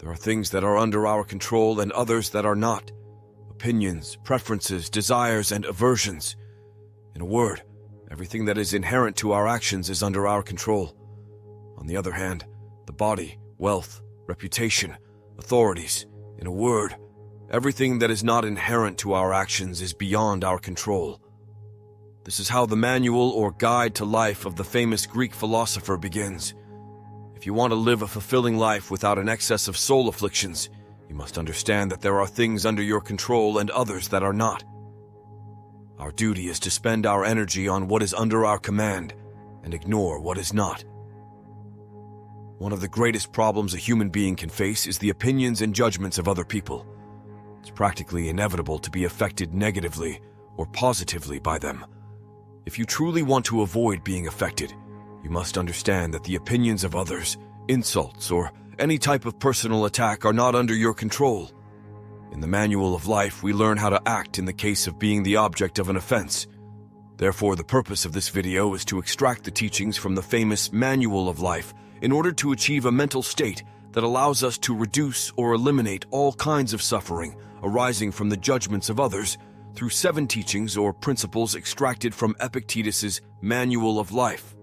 There are things that are under our control and others that are not. Opinions, preferences, desires, and aversions. In a word, everything that is inherent to our actions is under our control. On the other hand, the body, wealth, reputation, authorities, in a word, everything that is not inherent to our actions is beyond our control. This is how the manual or guide to life of the famous Greek philosopher begins. If you want to live a fulfilling life without an excess of soul afflictions, you must understand that there are things under your control and others that are not. Our duty is to spend our energy on what is under our command and ignore what is not. One of the greatest problems a human being can face is the opinions and judgments of other people. It's practically inevitable to be affected negatively or positively by them. If you truly want to avoid being affected, you must understand that the opinions of others, insults, or any type of personal attack are not under your control. In the manual of life, we learn how to act in the case of being the object of an offense. Therefore, the purpose of this video is to extract the teachings from the famous manual of life in order to achieve a mental state that allows us to reduce or eliminate all kinds of suffering arising from the judgments of others through 7 teachings or principles extracted from Epictetus's manual of life.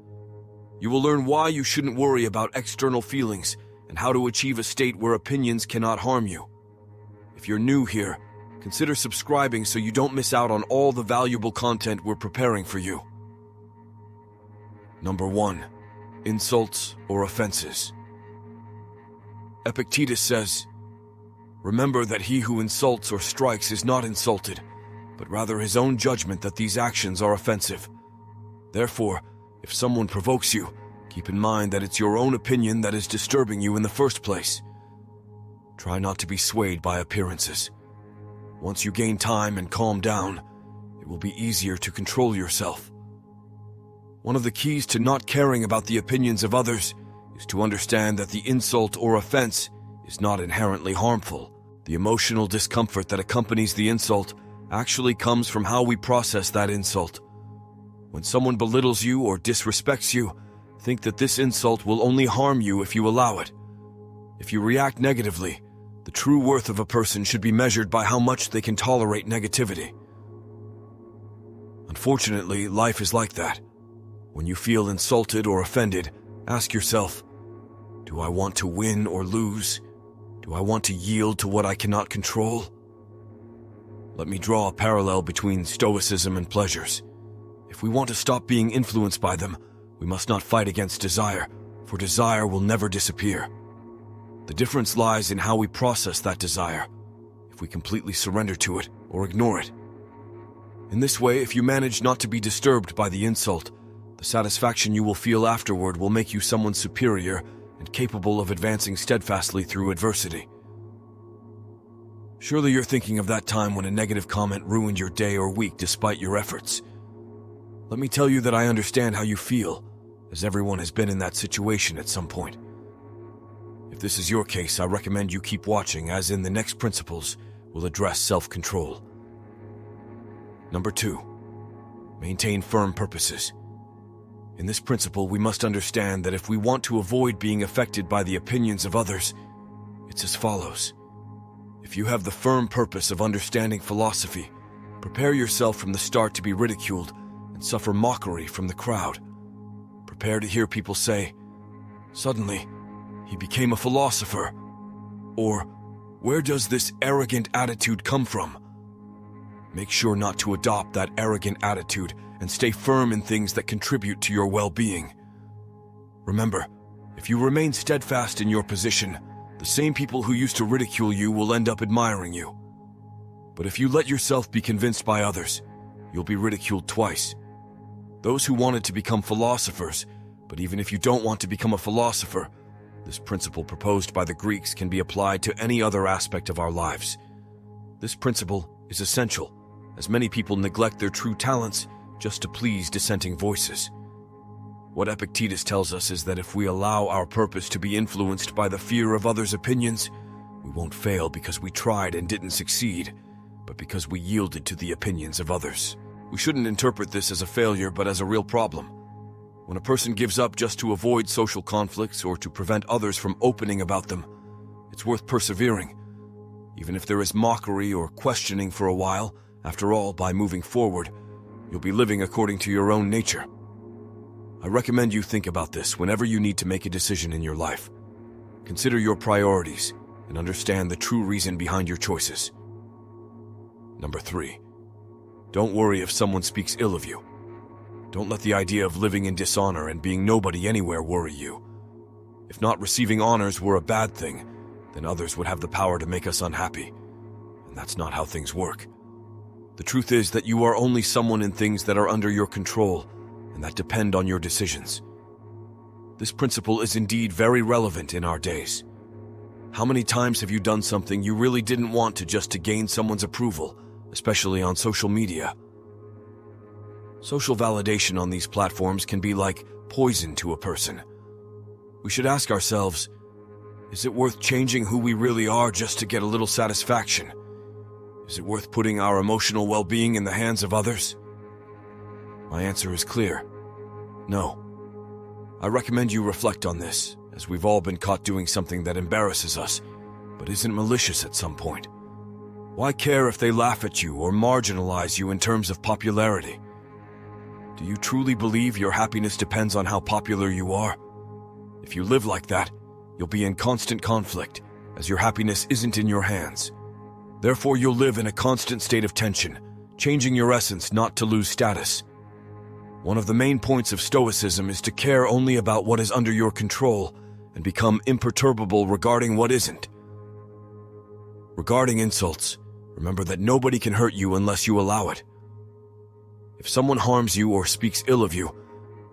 You will learn why you shouldn't worry about external feelings and how to achieve a state where opinions cannot harm you. If you're new here, consider subscribing so you don't miss out on all the valuable content we're preparing for you. Number 1. Insults or offenses. Epictetus says, "Remember that he who insults or strikes is not insulted, but rather his own judgment that these actions are offensive. Therefore, if someone provokes you, keep in mind that it's your own opinion that is disturbing you in the first place. Try not to be swayed by appearances. Once you gain time and calm down, it will be easier to control yourself." One of the keys to not caring about the opinions of others is to understand that the insult or offense is not inherently harmful. The emotional discomfort that accompanies the insult actually comes from how we process that insult. When someone belittles you or disrespects you, think that this insult will only harm you if you allow it. If you react negatively, the true worth of a person should be measured by how much they can tolerate negativity. Unfortunately, life is like that. When you feel insulted or offended, ask yourself, do I want to win or lose? Do I want to yield to what I cannot control? Let me draw a parallel between Stoicism and pleasures. If we want to stop being influenced by them, we must not fight against desire, for desire will never disappear. The difference lies in how we process that desire, if we completely surrender to it or ignore it. In this way, if you manage not to be disturbed by the insult, the satisfaction you will feel afterward will make you someone superior and capable of advancing steadfastly through adversity. Surely you're thinking of that time when a negative comment ruined your day or week despite your efforts. Let me tell you that I understand how you feel, as everyone has been in that situation at some point. If this is your case, I recommend you keep watching, as in the next principles will address self-control. Number 2. Maintain firm purposes. In this principle, we must understand that if we want to avoid being affected by the opinions of others, it's as follows. If you have the firm purpose of understanding philosophy, prepare yourself from the start to be ridiculed and suffer mockery from the crowd. Prepare to hear people say, "Suddenly, he became a philosopher," or "Where does this arrogant attitude come from?" Make sure not to adopt that arrogant attitude and stay firm in things that contribute to your well-being. Remember, if you remain steadfast in your position, the same people who used to ridicule you will end up admiring you. But if you let yourself be convinced by others, you'll be ridiculed twice. Those who wanted to become philosophers, but even if you don't want to become a philosopher, this principle proposed by the Greeks can be applied to any other aspect of our lives. This principle is essential, as many people neglect their true talents just to please dissenting voices. What Epictetus tells us is that if we allow our purpose to be influenced by the fear of others' opinions, we won't fail because we tried and didn't succeed, but because we yielded to the opinions of others. We shouldn't interpret this as a failure, but as a real problem. When a person gives up just to avoid social conflicts or to prevent others from opening about them, It's worth persevering. Even if there is mockery or questioning for a while, after all, by moving forward, you'll be living according to your own nature. I recommend you think about this whenever you need to make a decision in your life. Consider your priorities and understand the true reason behind your choices. Number 3. Don't worry if someone speaks ill of you. Don't let the idea of living in dishonor and being nobody anywhere worry you. If not receiving honors were a bad thing, then others would have the power to make us unhappy. And that's not how things work. The truth is that you are only someone in things that are under your control and that depend on your decisions. This principle is indeed very relevant in our days. How many times have you done something you really didn't want to just to gain someone's approval, especially on social media? Social validation on these platforms can be like poison to a person. We should ask ourselves, is it worth changing who we really are just to get a little satisfaction? Is it worth putting our emotional well-being in the hands of others? My answer is clear. No. I recommend you reflect on this, as we've all been caught doing something that embarrasses us, but isn't malicious at some point. Why care if they laugh at you or marginalize you in terms of popularity? Do you truly believe your happiness depends on how popular you are? If you live like that, you'll be in constant conflict, as your happiness isn't in your hands. Therefore, you'll live in a constant state of tension, changing your essence not to lose status. One of the main points of Stoicism is to care only about what is under your control and become imperturbable regarding what isn't. Regarding insults, remember that nobody can hurt you unless you allow it. If someone harms you or speaks ill of you,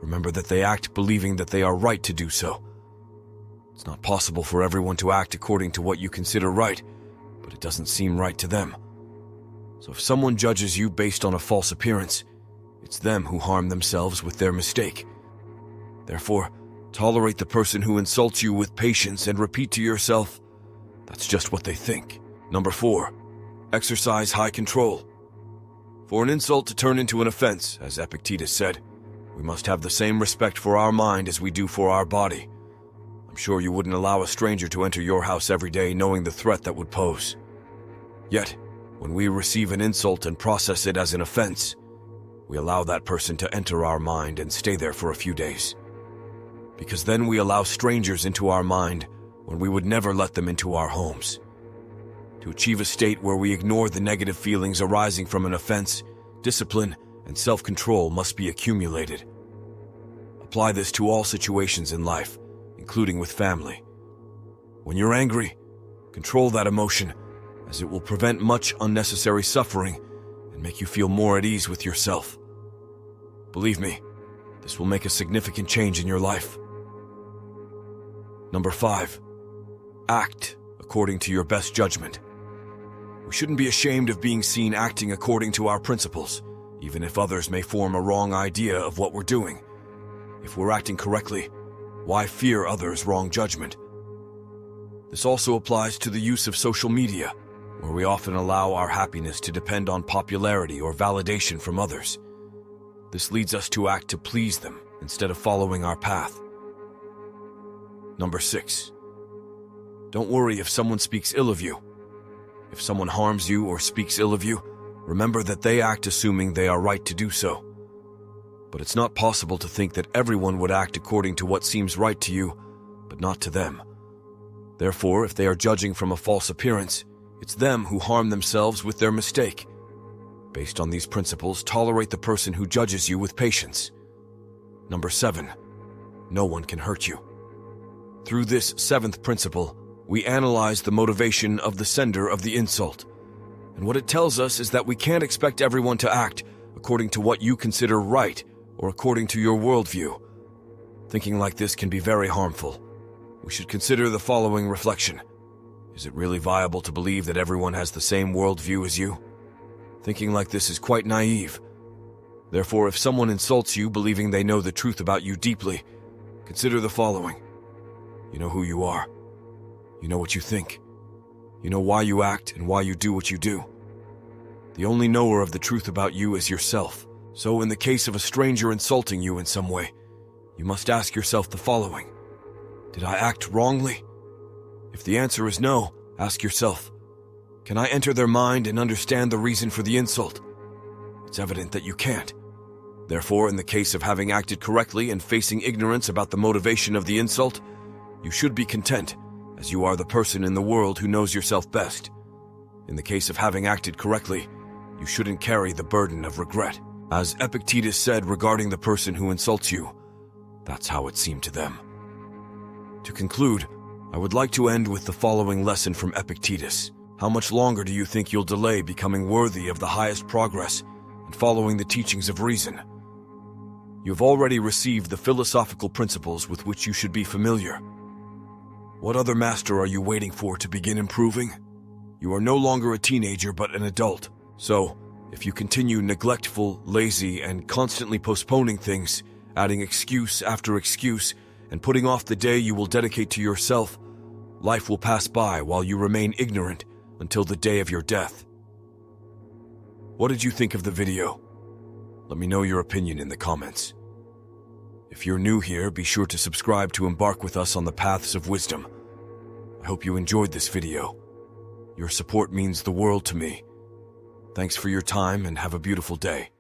remember that they act believing that they are right to do so. It's not possible for everyone to act according to what you consider right, but it doesn't seem right to them. So if someone judges you based on a false appearance, it's them who harm themselves with their mistake. Therefore, tolerate the person who insults you with patience and repeat to yourself, that's just what they think. Number 4, exercise high control. For an insult to turn into an offense, as Epictetus said, we must have the same respect for our mind as we do for our body. I'm sure you wouldn't allow a stranger to enter your house every day knowing the threat that would pose. Yet, when we receive an insult and process it as an offense, we allow that person to enter our mind and stay there for a few days. Because then we allow strangers into our mind when we would never let them into our homes. To achieve a state where we ignore the negative feelings arising from an offense, discipline and self-control must be accumulated. Apply this to all situations in life, including with family. When you're angry, control that emotion, as it will prevent much unnecessary suffering and make you feel more at ease with yourself. Believe me, this will make a significant change in your life. Number 5, act according to your best judgment. We shouldn't be ashamed of being seen acting according to our principles, even if others may form a wrong idea of what we're doing. If we're acting correctly, why fear others' wrong judgment? This also applies to the use of social media, where we often allow our happiness to depend on popularity or validation from others. This leads us to act to please them instead of following our path. Number 6, don't worry if someone speaks ill of you. If someone harms you or speaks ill of you, remember that they act assuming they are right to do so. But it's not possible to think that everyone would act according to what seems right to you, but not to them. Therefore, if they are judging from a false appearance, it's them who harm themselves with their mistake. Based on these principles, tolerate the person who judges you with patience. Number 7, no one can hurt you. Through this 7th principle, we analyze the motivation of the sender of the insult. And what it tells us is that we can't expect everyone to act according to what you consider right or according to your worldview. Thinking like this can be very harmful. We should consider the following reflection. Is it really viable to believe that everyone has the same worldview as you? Thinking like this is quite naive. Therefore, if someone insults you believing they know the truth about you deeply, consider the following. You know who you are. You know what you think. You know why you act and why you do what you do. The only knower of the truth about you is yourself. So in the case of a stranger insulting you in some way, you must ask yourself the following. Did I act wrongly? If the answer is no, ask yourself, can I enter their mind and understand the reason for the insult? It's evident that you can't. Therefore, in the case of having acted correctly and facing ignorance about the motivation of the insult, you should be content, as you are the person in the world who knows yourself best. In the case of having acted correctly, you shouldn't carry the burden of regret. As Epictetus said regarding the person who insults you, that's how it seemed to them. To conclude, I would like to end with the following lesson from Epictetus. How much longer do you think you'll delay becoming worthy of the highest progress and following the teachings of reason? You have already received the philosophical principles with which you should be familiar. What other master are you waiting for to begin improving? You are no longer a teenager but an adult. So, if you continue neglectful, lazy, and constantly postponing things, adding excuse after excuse, and putting off the day you will dedicate to yourself, life will pass by while you remain ignorant until the day of your death. What did you think of the video? Let me know your opinion in the comments. If you're new here, be sure to subscribe to embark with us on the paths of wisdom. I hope you enjoyed this video. Your support means the world to me. Thanks for your time and have a beautiful day.